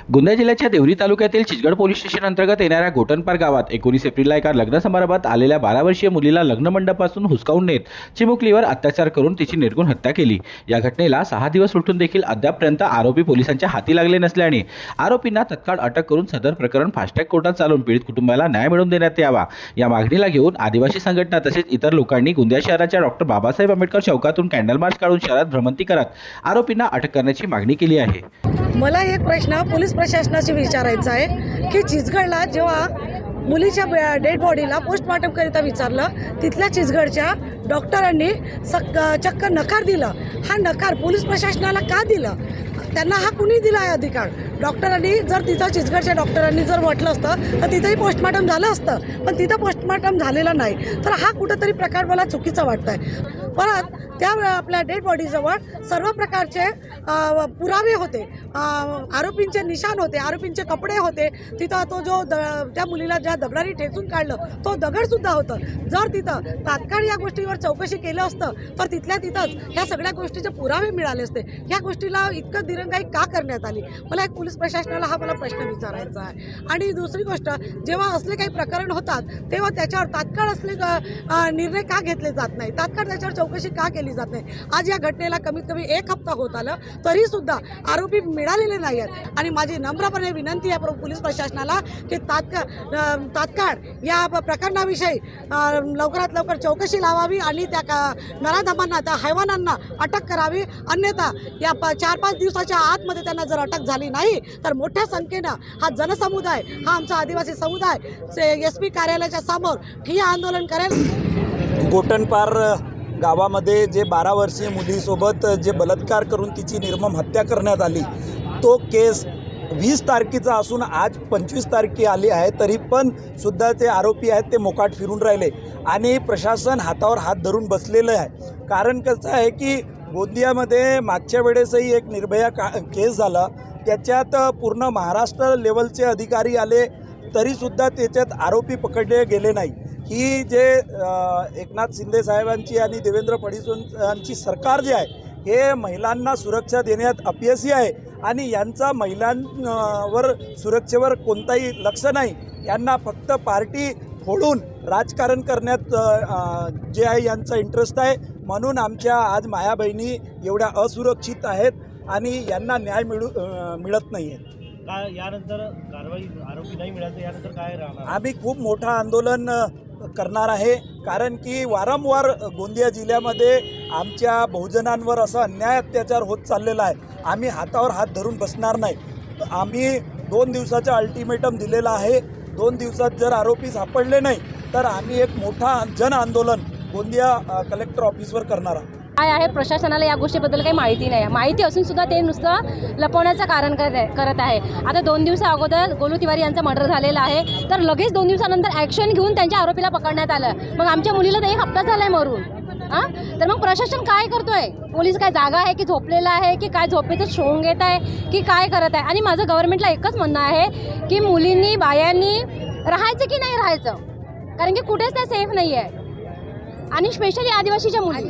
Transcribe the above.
गोंदिया जिल्ह्याच्या देवरी तालुक्यातील Chichgad police station अंतर्गत येणाऱ्या गोटनपार गावात 19 एप्रिलला एका लग्न समारंभात आलेल्या 12 वर्षीय मुलीला लग्न मंडपापासून हुसकावून नेत चिमुकलीवर अत्याचार करून तिची निर्घृण हत्या केली। या घटनेला 6 दिवस उलटून देखील अद्यापपर्यंत आरोपी पोलिसांच्या हाती लागले नसल्याने आरोपींना तत्काळ अटक करून सदर प्रकरण फास्टॅग कोर्टात चालवून पीडित कुटुंबाला न्याय मिळवून देण्यात यावा या मागणीला घेऊन आदिवासी संघटना तसेच इतर लोकांनी गोंदिया शहराच्या डॉक्टर बाबासाहेब आंबेडकर चौकातून कॅन्डल मार्च काढून शहरात भ्रमंती करत आरोपींना अटक करण्याची मागणी केली आहे। मला एक प्रश्न पोलीस प्रशासनाशी विचारायचा आहे की चिचगडला जेव्हा मुलीच्या डेड बॉडीला पोस्टमॉर्टम करिता विचारलं, तिथल्या चिचगडच्या डॉक्टरांनी चक्क नकार दिला। हा नकार पोलीस प्रशासनाला का दिला? त्यांना हा कुणी दिला आहे अधिकार? डॉक्टरांनी जर तिथं चिचगडच्या डॉक्टरांनी जर म्हटलं असतं तर तिथंही पोस्टमॉर्टम झालं असतं, पण तिथं पोस्टमॉर्टम झालेलं नाही। तर हा कुठंतरी प्रकार मला चुकीचा वाटत आहे। परत त्या आपल्या डेड बॉडीजवळ सर्व प्रकारचे पुरावे होते, आरोपींचे निशाण होते, आरोपींचे कपडे होते, तिथं तो जो त्या मुलीला ज्या दगडाने ठेचून काढलं तो दगडसुद्धा होतं। जर तिथं तात्काळ या गोष्टीवर चौकशी केलं असतं तर तिथल्या तिथंच ह्या सगळ्या गोष्टीचे पुरावे मिळाले असते। ह्या गोष्टीला इतकं दिरंगाई का करण्यात आली? मला एक पोलीस प्रशासनाला हा मला प्रश्न विचारायचा आहे। आणि दुसरी गोष्ट, जेव्हा असले काही प्रकरण होतात तेव्हा त्याच्यावर तात्काळ असले निर्णय का घेतले जात नाही? तात्काळ त्याच्यावर चौकशी का केली जात नाही? आज या घटनेला कमीत कमी 1 हप्ता होत आलं तरी सुद्धा आरोपी मिळालेले नाही आहेत। आणि माझी नम्रपणे विनंती आहे पोलीस प्रशासनाला की तात्काळ या प्रकरणाविषयी लवकरात लवकर चौकशी लावावी आणि त्या नराधमांना, त्या हैवानांना अटक करावी। अन्यथा या 4-5 दिवसाच्या आतमध्ये त्यांना जर अटक झाली नाही तर मोठ्या संख्येनं हा जनसमुदाय, हा आमचा आदिवासी समुदाय SP कार्यालयाच्या समोर ठिय्या आंदोलन करेल। गोटनपार गावामध्ये जे 12 वर्षीय मुलीसोबत जे बलात्कार करून तिची निर्मम हत्या करण्यात आली, तो केस 20 तारखेचा असून आज 25 तारखे आली आहे, तरी पण सुद्धा ते आरोपी आहेत ते मोकाट फिरून राहिले आणि प्रशासन हातावर हात धरून बसलेलं आहे। कारण कसं आहे की गोंदियामध्ये मागच्या वेळेसही एक निर्भया केस झाला, त्याच्यात पूर्ण महाराष्ट्र लेवलचे अधिकारी आले तरीसुद्धा त्याच्यात आरोपी पकडले गेले नाही। ही जे एकनाथ शिंदे साहेबांची आणि देवेंद्र फडणवीसांची सरकार जे आहे हे महिलांना सुरक्षा देण्यात अपयशी आहे आणि यांचा महिलांवर सुरक्षेवर कोणताही लक्ष नाही। यांना फक्त पार्टी फोडून राजकारण करण्यात जे आहे यांचा इंटरेस्ट आहे। म्हणून आमच्या आज माया बहिणी एवढ्या असुरक्षित आहेत आणि यांना न्याय मिळत नाही आहे। यानंतर कारवाई आरोपी नाही मिळाले यानंतर काय राहणार? आम्ही खूप मोठं आंदोलन करणार आहे, कारण की वारंवार गोंदिया जिल्ह्यामध्ये आमच्या बहुजनांवर असा अन्याय अत्याचार होत चाललेला आहे। आम्ही हातावर हात धरून बसणार नाही। आम्ही 2 दिवसाचा अल्टिमेटम दिलेला आहे। 2 दिवसात जर आरोपी सापडले नाही तर आम्ही एक मोठा जन आंदोलन गोंदिया कलेक्टर ऑफिसवर करणार आहोत। काय आहे, प्रशासनाला या गोष्टीबद्दल काही माहिती नाही आहे। माहिती असून सुद्धा ते नुसतं लपवण्याचं कारण करत आहे। आता 2 दिवसा अगोदर गोलू तिवारी यांचा मर्डर झालेला आहे, तर लगेच 2 दिवसानंतर ॲक्शन घेऊन त्यांच्या आरोपीला पकडण्यात आलं। मग आमच्या मुलीला तर 1 हप्ता झाला आहे मरून। तर मग प्रशासन काय करतोय? पोलीस काय जागा आहे की झोपलेला आहे की काय झोपेचं शोंग घेत आहे की काय करत आहे? आणि माझं गव्हर्नमेंटला एकच म्हणणं आहे की मुलींनी, बायांनी राहायचं की नाही राहायचं, कारण की कुठेच त्या सेफ नाही आहे, आणि स्पेशली आदिवासीच्या मुली।